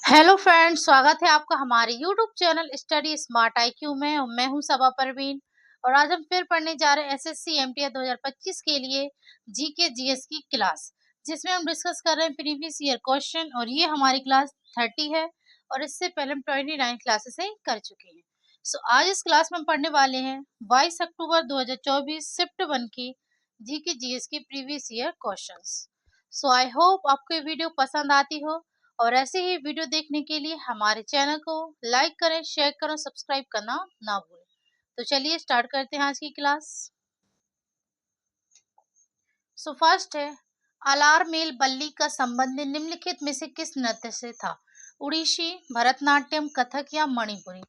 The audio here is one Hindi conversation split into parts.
हेलो फ्रेंड्स, स्वागत है आपका हमारे YouTube channel study smart IQ में। और मैं हूं सबा परवीन। और आज हम फिर पढ़ने जा रहे हैं एसएससी एमटीए 2025 के लिए जीके जीएस की क्लास, जिसमें हम डिस्कस कर रहे हैं प्रीवियस ईयर क्वेश्चन। और ये हमारी क्लास 30 है और इससे पहले हम 29 क्लासेस कर चुके हैं। आज इस क्लास में हम पढ़ने वाले हैं 22 अक्टूबर 2024 शिफ्ट 1 की जीके जीएस की previous year question. I hope आपको ये वीडियो पसंद आती हो। और ऐसे ही वीडियो देखने के लिए हमारे चैनल को लाइक करें, शेयर करें, सब्सक्राइब करना ना भूलें। तो चलिए स्टार्ट करते हैं आज की क्लास। फर्स्ट है, अलार मेल बल्ली का संबंध निम्नलिखित में से किस नृत्य से था? उड़ीसी, भरतनाट्यम, कथक या मणिपुरी?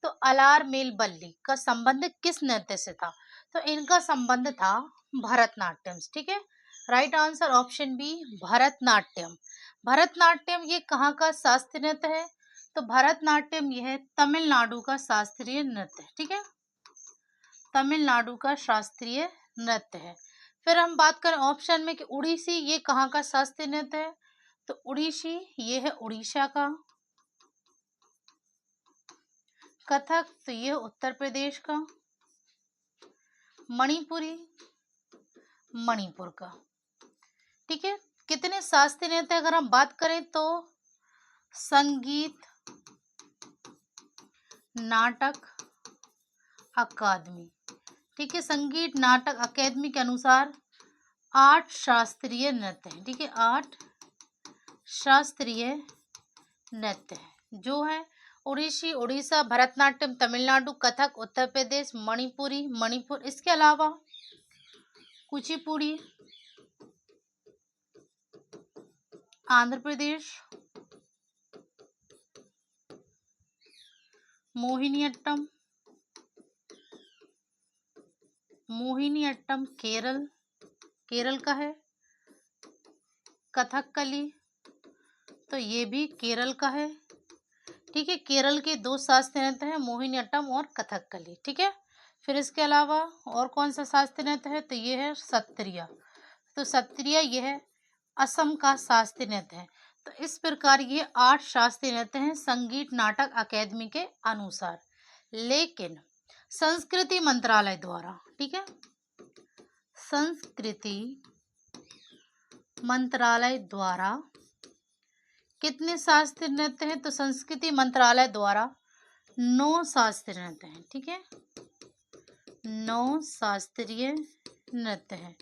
तो अलार मेल बल्ली का संबंध किस नृत्य से था? तो इनका संबंध था भरतनाट्यम। ठीक है, right answer option B, Bharatanatyam. Bharatanatyam ये कहाँ का शास्त्रीय नृत्य है? तो भरतनाट्यम यह तमिलनाडु का शास्त्रीय नृत्य है। ठीक है, तमिलनाडु का शास्त्रीय नृत्य है। फिर हम बात करें ऑप्शन में कि उड़ीसी ये कहाँ का शास्त्रीय नृत्य है? तो उड़ीसी ये है उड़ीसा का। कथक तो ये उत्तर प्रदेश का। मणिपुरी मणिपुर का। ठीक है, कितने शास्त्रीय नृत्य अगर हम बात करें तो संगीत नाटक अकादमी। ठीक है, संगीत नाटक अकादमी के अनुसार 8 शास्त्रीय नृत्य हैं। ठीक है, 8 शास्त्रीय नृत्य है जो है उड़ीसी उड़ीसा, भरतनाट्यम तमिलनाडु, कथक उत्तर प्रदेश, मणिपुरी मणिपुर, इसके अलावा कुचिपुड़ी आंध्र प्रदेश, मोहिनीअट्टम मोहिनीअट्टम केरल का है। कथकली तो ये भी केरल का है। ठीक है, केरल के 2 शास्त्रीय नृत्य हैं, मोहिनीअट्टम और कथकली। ठीक है, फिर इसके अलावा और कौन सा शास्त्रीय नृत्य है? तो ये है सत्रिया। तो सत्रिया यह है असम का शास्त्रीय नृत्य है। तो इस प्रकार ये 8 शास्त्रीय नृत्य हैं संगीत नाटक अकादमी के अनुसार। लेकिन संस्कृति मंत्रालय द्वारा, ठीक है, संस्कृति मंत्रालय द्वारा कितने शास्त्रीय नृत्य हैं? तो संस्कृति मंत्रालय द्वारा 9 शास्त्रीय नृत्य हैं। ठीक है, 9 शास्त्रीय नृत्य हैं।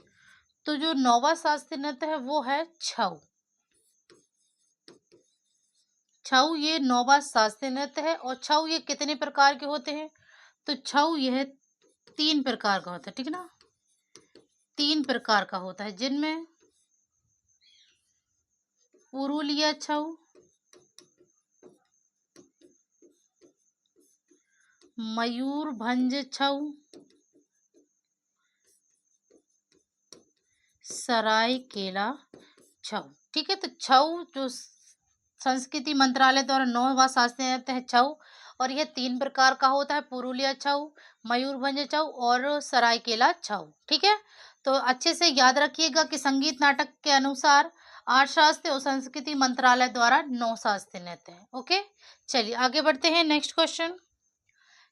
तो जो 9वां शास्त्रीय नृत्य है वो है छऊ। छऊ ये 9वां शास्त्रीय नृत्य है। और छऊ ये कितने प्रकार के होते हैं? तो छऊ यह 3 प्रकार का होता है। ठीक है ना, 3 प्रकार का होता है, जिनमें पुरुलिया छऊ, मयूरभंज छऊ, सरायकेला छऊ। ठीक है, तो छऊ जो संस्कृति मंत्रालय द्वारा 9वां शास्त्रीय नृत्य है छऊ, और यह 3 प्रकार का होता है, पुरुलिया छऊ, मयूरभंज छऊ और सरायकेला छऊ। ठीक है, तो अच्छे से याद रखिएगा कि संगीत नाटक के अनुसार 8 शास्त्रीय और संस्कृति मंत्रालय द्वारा 9 शास्त्रीय नृत्य है। ओके, चलिए आगे बढ़ते हैं। Next question.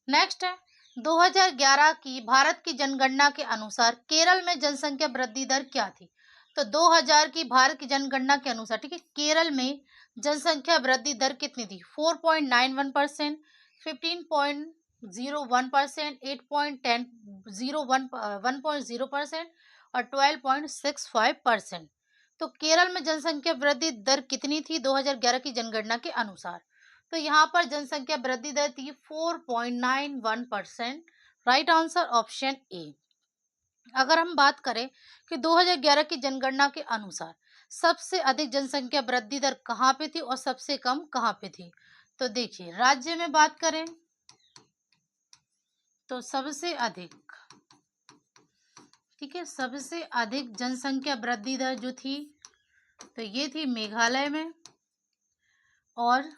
नेक्स्ट है 2011 की भारत की जनगणना के अनुसार केरल में जनसंख्या वृद्धि दर क्या थी? तो 2000 की भारत की जनगणना के अनुसार, ठीक है, केरल में जनसंख्या वृद्धि दर कितनी थी? 4.91%, 15.01%, 1.0% और 12.65%। तो केरल में जनसंख्या वृद्धि दर कितनी थी 2011 की जनगणना के अनुसार? तो यहाँ पर जनसंख्या वृद्धि दर थी 4.91%। राइट आंसर ऑप्शन ए। अगर हम बात करें कि 2011 की जनगणना के अनुसार सबसे अधिक जनसंख्या वृद्धि दर कहाँ पे थी और सबसे कम कहाँ पे थी, तो देखिए राज्य में बात करें तो सबसे अधिक, ठीक है, सबसे अधिक जनसंख्या वृद्धि दर जो थी तो ये थी मेघालय में। और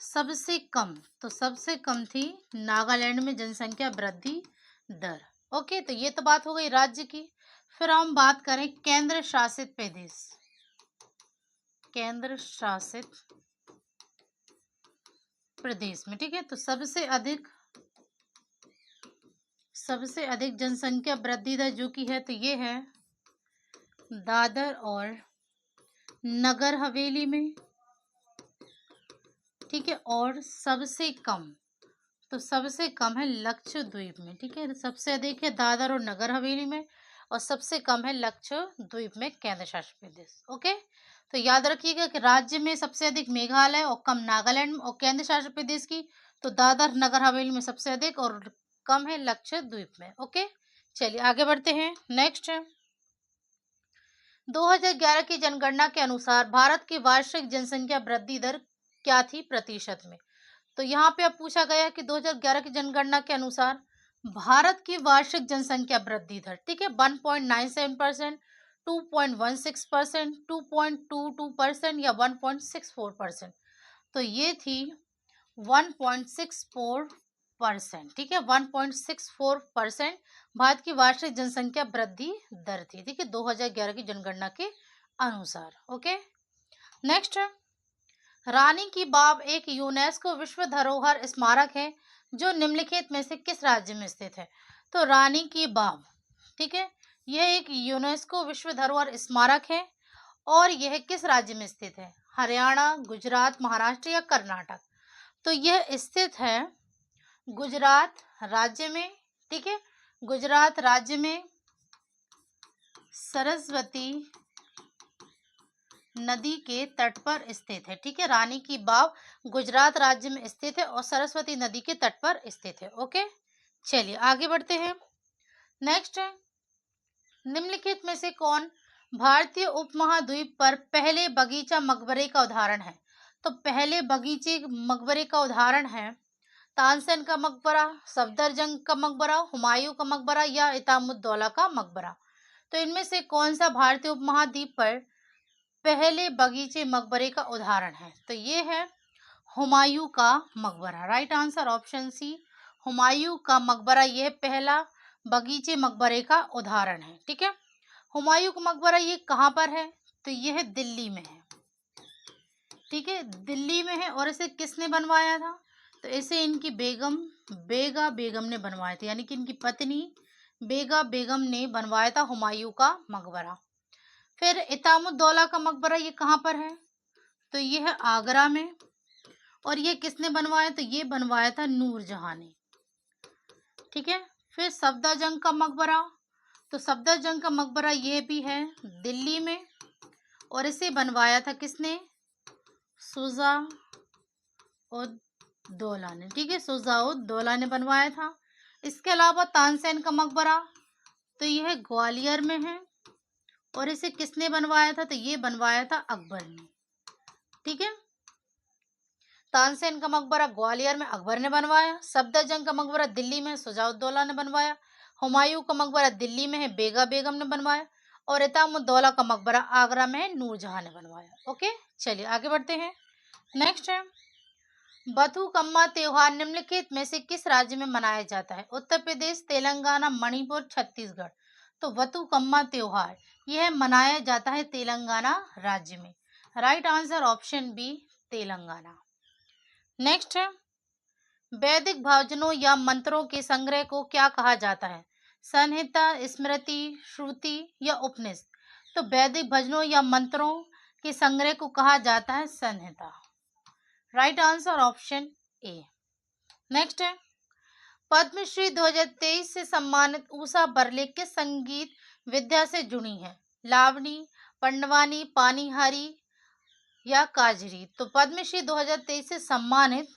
सबसे कम, तो सबसे कम थी नागालैंड में जनसंख्या वृद्धि दर। ओके, तो ये तो बात हो गई राज्य की। फिर हम बात करें केंद्र शासित प्रदेश। केंद्र शासित प्रदेश में, ठीक है। तो सबसे अधिक जनसंख्या वृद्धि दर जो की है तो ये है दादर और नगर हवेली में, ठीक है। और सबसे कम है लक्षद्वीप में, ठीक है। सबसे अधिक है दादर और नगर हवेली में, और सबसे कम है लक्षद्वीप में, केंद्र शासित प्रदेश। ओके, तो याद रखिएगा कि राज्य में सबसे अधिक मेघालय और कम नागालैंड, और केंद्र शासित प्रदेश की तो दादर नगर हवेली में सबसे अधिक और कम है लक्षद्वीप में। ओके, चलिए आगे बढ़ते हैं। नेक्स्ट है 2011 की जनगणना के अनुसार भारत की वार्षिक जनसंख्या वृद्धि दर क्या थी प्रतिशत में। तो यहाँ पे अब पूछा गया कि 2011 की जनगणना के अनुसार भारत की वार्षिक जनसंख्या वृद्धि दर, ठीक है, 1.97%, 2.16%, 2.22% या 1.64%। तो ये थी 1.64%, ठीक है। 1.64% भारत की वार्षिक जनसंख्या वृद्धि दर थी, ठीक है, 2011 की जनगणना के अनुसार। ओके, नेक्स्ट, रानी की बाव एक यूनेस्को विश्व धरोहर स्मारक है जो निम्नलिखित में से किस राज्य में स्थित है। तो रानी की बाव, ठीक है, यह एक यूनेस्को विश्व धरोहर स्मारक है और यह किस राज्य में स्थित है। हरियाणा, गुजरात, महाराष्ट्र या कर्नाटक। तो यह स्थित है गुजरात राज्य में, ठीक है। गुजरात राज्य में सरस्वती नदी के तट पर स्थित है, ठीक है। रानी की बाव गुजरात राज्य में स्थित है और सरस्वती नदी के तट पर स्थित है। ओके, चलिए आगे बढ़ते हैं। नेक्स्ट है निम्नलिखित में से कौन भारतीय उपमहाद्वीप पर पहले बगीचा मकबरे का उदाहरण है। तो पहले बगीचे मकबरे का उदाहरण है तानसेन का मकबरा, सफदरजंग का मकबरा, हुमायूं का मकबरा या इतामुद्दौला का मकबरा। तो इनमें से कौन सा भारतीय उपमहाद्वीप पर पहले बगीचे मकबरे का उदाहरण है। तो ये है हुमायूं का मकबरा। Right answer option C, Humayun का मकबरा यह पहला बगीचे मकबरे का उदाहरण है, ठीक है। हुमायूं का मकबरा ये कहाँ पर है। तो यह दिल्ली में है, ठीक है, दिल्ली में है। और इसे किसने बनवाया था। तो इसे इनकी बेगा बेगम ने बनवाया था, यानी कि इनकी पत्नी बेगा बेगम ने बनवाया था हुमायूं का मकबरा। फिर इतामुद्दौला का मकबरा ये कहाँ पर है। तो ये है आगरा में। और ये किसने बनवाया। तो ये बनवाया था नूरजहां ने, ठीक है। फिर सफदरजंग का मकबरा, तो सफदरजंग का मकबरा ये भी है दिल्ली में और इसे बनवाया था किसने, शुजा-उद-दौला ने, ठीक है, शुजा-उद-दौला ने बनवाया था। इसके अलावा तानसेन का मकबरा तो यह ग्वालियर में है और इसे किसने बनवाया था। तो ये बनवाया था अकबर ने, ठीक है। तानसेन का मकबरा ग्वालियर में अकबर ने बनवाया, सफदरजंग का मकबरा दिल्ली में शुजा-उद-दौला ने बनवाया, हुमायूं का मकबरा दिल्ली में है बेगा बेगम ने बनवाया और इतामुद्दौला का मकबरा आगरा में है नूरजहां ने बनवाया। ओके, चलिए आगे बढ़ते हैं। नेक्स्ट है बथुकम्मा त्योहार निम्नलिखित में से किस राज्य में मनाया जाता है। उत्तर प्रदेश, तेलंगाना, मणिपुर, छत्तीसगढ़। तो बथुकम्मा त्योहार यह मनाया जाता है तेलंगाना राज्य में। Right answer option B, Telangana. Next है वैदिक भजनों या मंत्रों के संग्रह को क्या कहा जाता है। संहिता, स्मृति, श्रुति या उपनिषद। तो वैदिक भजनों या मंत्रों के संग्रह को कहा जाता है संहिता। Right answer option A. Next है पद्मश्री 2023 से सम्मानित उषा बर्ले किस संगीत विद्या से जुड़ी है। लावणी, पंडवानी, पानीहारी या काजरी। तो पद्मश्री 2023 से सम्मानित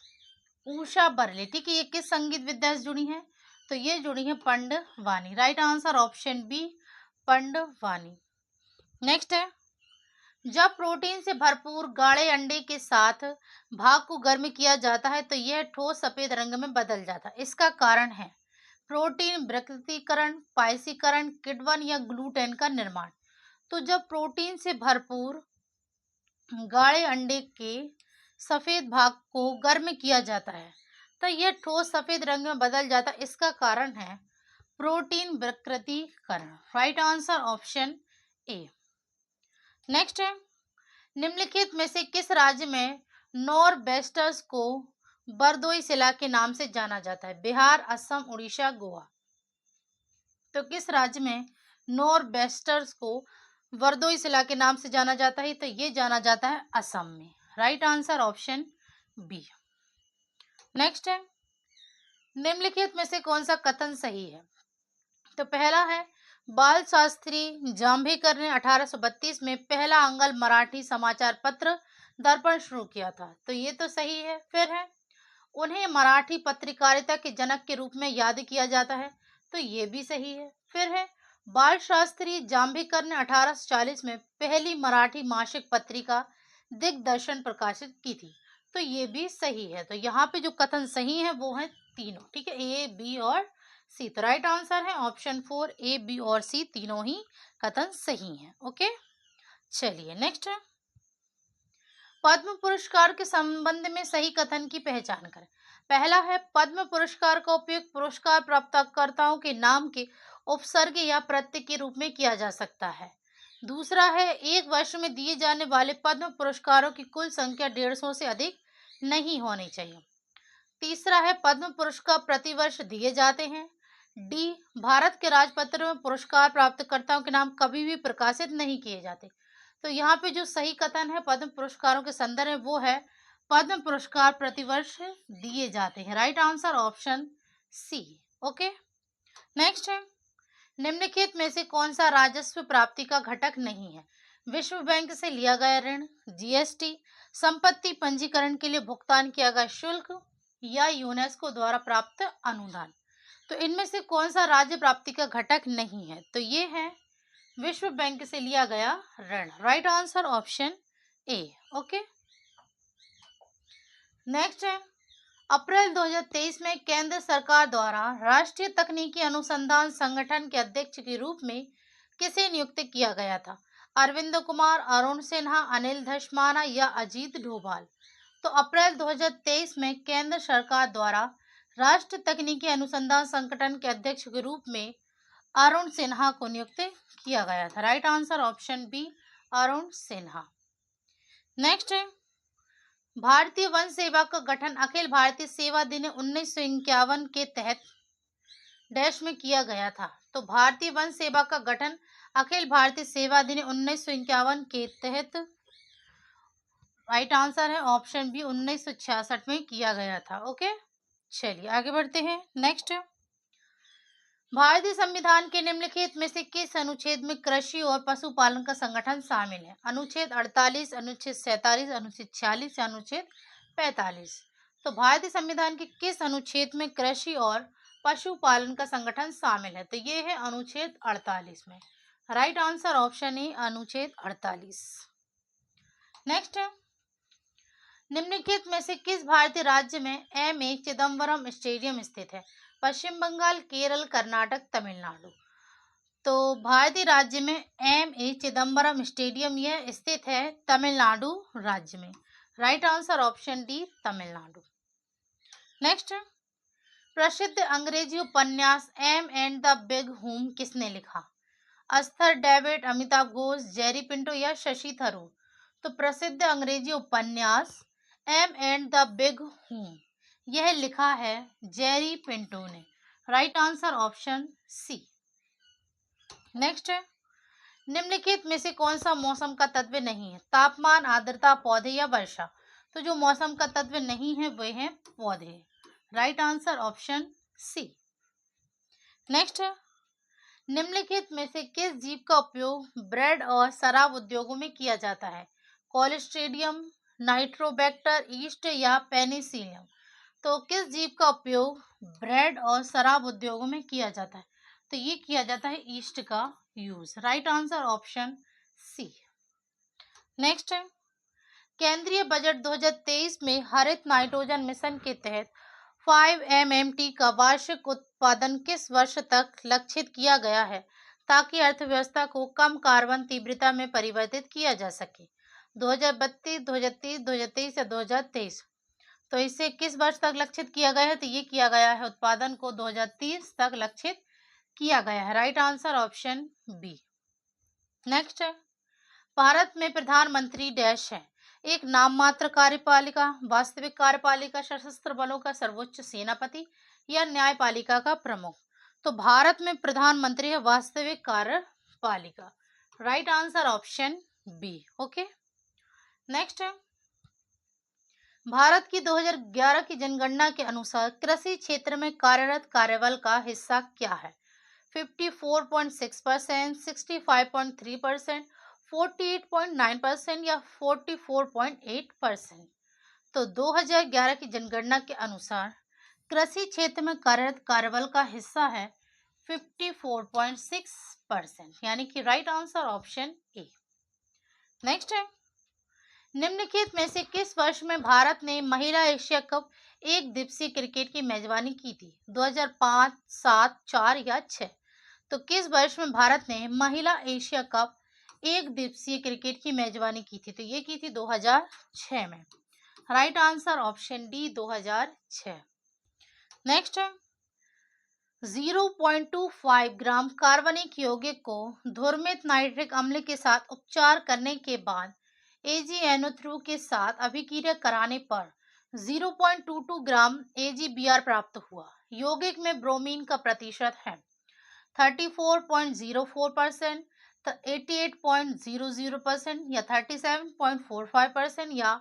उषा बर्ले, ठीक है, ये किस संगीत विद्या से जुड़ी है। तो ये जुड़ी है Pandavani. Right answer option B, Pandavani. Next है जब प्रोटीन से भरपूर गाढ़े अंडे के साथ भाग को गर्म किया जाता है तो यह ठोस सफेद रंग में बदल जाता है। इसका कारण है प्रोटीन विकृतीकरण, पाइसीकरण, किण्वन या ग्लूटेन का निर्माण। तो जब प्रोटीन से भरपूर गाढ़े अंडे के सफेद भाग को गर्म किया जाता है तो यह ठोस सफेद रंग में बदल जाता है। इसका कारण है प्रोटीन विकृतीकरण। Right answer option A. Next है निम्नलिखित में से किस राज्य में नॉरबेस्टर्स को बरदोई शिला के नाम से जाना जाता है? बिहार, असम, उड़ीसा, गोवा। तो किस राज्य में नोरबेस्टर्स को बरदोई शिला के नाम से जाना जाता है? तो ये जाना जाता है असम में। Right answer option B. Next है, निम्नलिखित में से कौन सा कथन सही है? तो पहला है, बाल शास्त्री जांभेकर ने 1832 में पहला आंग्ल मराठी समाचार पत्र दर्पण शुरू किया था। तो ये तो सही है। फिर है, उन्हें मराठी पत्रकारिता के जनक के रूप में याद किया जाता है। तो ये भी सही है। फिर है, बाल शास्त्री जांभेकर ने 1840 में पहली मराठी मासिक पत्रिका दिग्दर्शन प्रकाशित की थी। तो ये भी सही है। तो यहाँ पे जो कथन सही है वो है तीनों। ठीक है, ए, बी और सी। तो राइट आंसर है ऑप्शन 4, ए, बी और सी तीनों ही कथन सही हैं। ओके, चलिए नेक्स्ट है, पद्म पुरस्कार के संबंध में सही कथन की पहचान करें। पहला है, पद्म पुरस्कार का उपयोग पुरस्कार प्राप्तकर्ताओं के नाम के उपसर्ग या प्रत्यय के रूप में किया जा सकता है। दूसरा है, एक वर्ष में दिए जाने वाले पद्म पुरस्कारों की कुल संख्या 150 से अधिक नहीं होनी चाहिए। तीसरा है, पद्म पुरस्कार प्रतिवर्ष दिए जाते हैं। डी, भारत के राजपत्र में पुरस्कार प्राप्तकर्ताओं के नाम कभी भी प्रकाशित नहीं किए जाते। तो यहाँ पे जो सही कथन है पद्म पुरस्कारों के संदर्भ में वो है, पद्म पुरस्कार प्रतिवर्ष दिए जाते हैं। Right answer option C. Okay, next है, निम्नलिखित में से कौन सा राजस्व प्राप्ति का घटक नहीं है? विश्व बैंक से लिया गया ऋण, जीएसटी, संपत्ति पंजीकरण के लिए भुगतान किया गया शुल्क, या यूनेस्को द्वारा प्राप्त अनुदान। तो इनमें से कौन सा राज्य प्राप्ति का घटक नहीं है? तो ये है विश्व बैंक से लिया गया ऋण। राइट आंसर ऑप्शन ए। ओके, नेक्स्ट है, अप्रैल 2023 में केंद्र सरकार द्वारा राष्ट्रीय तकनीकी अनुसंधान संगठन के अध्यक्ष के रूप में किसे नियुक्त किया गया था? अरविंद कुमार, अरुण सिन्हा, अनिल धस्माना या अजीत डोभाल। तो अप्रैल 2023 में केंद्र सरकार द्वारा राष्ट्रीय तकनीकी अनुसंधान संगठन के अध्यक्ष के रूप में अरुण सिन्हा को नियुक्त किया गया था। Right answer option B, Arun Sinha. Next है, भारतीय वन सेवा का गठन अखिल भारतीय सेवा दिन 1951 के तहत डैश में किया गया था। तो भारतीय वन सेवा का गठन अखिल भारतीय सेवा दिन 1951 के तहत राइट आंसर है ऑप्शन बी, 1966 में किया गया था। ओके, चलिए आगे बढ़ते हैं। नेक्स्ट, भारतीय संविधान के निम्नलिखित में से किस अनुच्छेद में कृषि और पशुपालन का संगठन शामिल है? अनुच्छेद 48, अनुच्छेद 47, अनुच्छेद 46 या अनुच्छेद 45। तो भारतीय संविधान के किस अनुच्छेद में कृषि और पशुपालन का संगठन शामिल है? तो ये है अनुच्छेद 48 में। राइट आंसर ऑप्शन ए, अनुच्छेद 48। नेक्स्ट है, निम्नलिखित में से किस भारतीय राज्य में एम.ए. चिदम्बरम स्टेडियम स्थित है? पश्चिम बंगाल, केरल, कर्नाटक, तमिलनाडु। तो भारतीय राज्य में एम.ए. चिदम्बरम स्टेडियम यह स्थित है तमिलनाडु राज्य में। Right answer option D, Tamil Nadu. Next, प्रसिद्ध अंग्रेजी उपन्यास Em and the Big Hoom किसने लिखा? अस्थर डेविड, अमिताभ घोष, जेरी पिंटो या शशि थरूर। तो प्रसिद्ध अंग्रेजी उपन्यास Em and the Big Hoom यह लिखा है जेरी पिंटो ने। Right answer option C. Next है, निम्नलिखित में से कौन सा मौसम का तत्व नहीं है? तापमान, आर्द्रता, पौधे या वर्षा। तो जो मौसम का तत्व नहीं है वे हैं पौधे। Right answer option C. Next है, निम्नलिखित में से किस जीव का उपयोग ब्रेड और शराब उद्योगों में किया जाता है? कोलेस्ट्रीडियम, नाइट्रोबैक्टर, ईस्ट या पेनिसिलियम। तो किस जीव का उपयोग ब्रेड और शराब उद्योगों में किया जाता है? तो ये किया जाता है ईस्ट का use. Right answer option C. Next है, केंद्रीय बजट 2023 में हरित नाइट्रोजन मिशन के तहत 5 MMT का वार्षिक उत्पादन किस वर्ष तक लक्षित किया गया है ताकि अर्थव्यवस्था को कम कार्बन तीव्रता में परिवर्तित किया जा सके? 2032, 2030, 2023 या 2023। तो इसे किस वर्ष तक लक्षित किया गया है? तो ये किया गया है उत्पादन को 2030 तक लक्षित किया गया है। Right answer option B. Next है, भारत में प्रधानमंत्री डैश है। एक नाम मात्र कार्यपालिका, वास्तविक कार्यपालिका सशस्त्र बलों का सर्वोच्च सेनापति या न्यायपालिका का प्रमुख। तो भारत में प्रधानमंत्री है वास्तविक कार्यपालिका। Right answer option B. Okay, next है भारत की 2011 की जनगणना के अनुसार कृषि क्षेत्र में कार्यरत कार्यबल का हिस्सा क्या है? 54.6%, 65.3%, 48.9% या 44.8%। तो 2011 की जनगणना के अनुसार कृषि क्षेत्र में कार्यरत कार्यबल का हिस्सा है 54.6%, यानी कि right answer option A. Next है निम्नलिखित में से किस वर्ष में भारत ने महिला एशिया कप एक दिवसीय क्रिकेट की मेजबानी की थी? 2005, 7, 4 या 6। तो किस वर्ष में भारत ने महिला एशिया कप एक दिवसीय क्रिकेट की मेजबानी की थी? तो ये की थी 2006 में। Right answer option D 2006। Next है 0.25 ग्राम कार्बनिक यौगिक को धूर्मित नाइट्रिक अम्ल के साथ उपचार करने के बाद AgNO3 के साथ अभिक्रिया कराने पर 0.22 ग्राम AgBr प्राप्त हुआ। यौगिक में ब्रोमीन का प्रतिशत है 34.04%, 88.00% या 37.45% या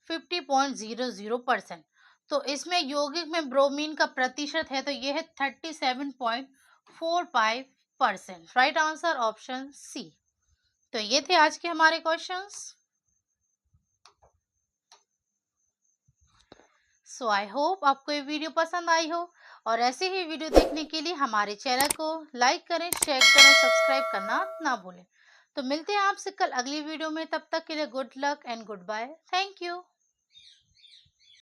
50.00%। तो इसमें यौगिक में ब्रोमीन का प्रतिशत है तो यह है 37.45%। Right answer option C. तो ये थे आज के हमारे क्वेश्चंस। सो आई होप आपको ये वीडियो पसंद आई हो और ऐसे ही वीडियो देखने के लिए हमारे चैनल को लाइक करें, शेयर करें, सब्सक्राइब करना ना भूलें। तो मिलते हैं आपसे कल अगली वीडियो में, तब तक के लिए good luck and goodbye. Thank you.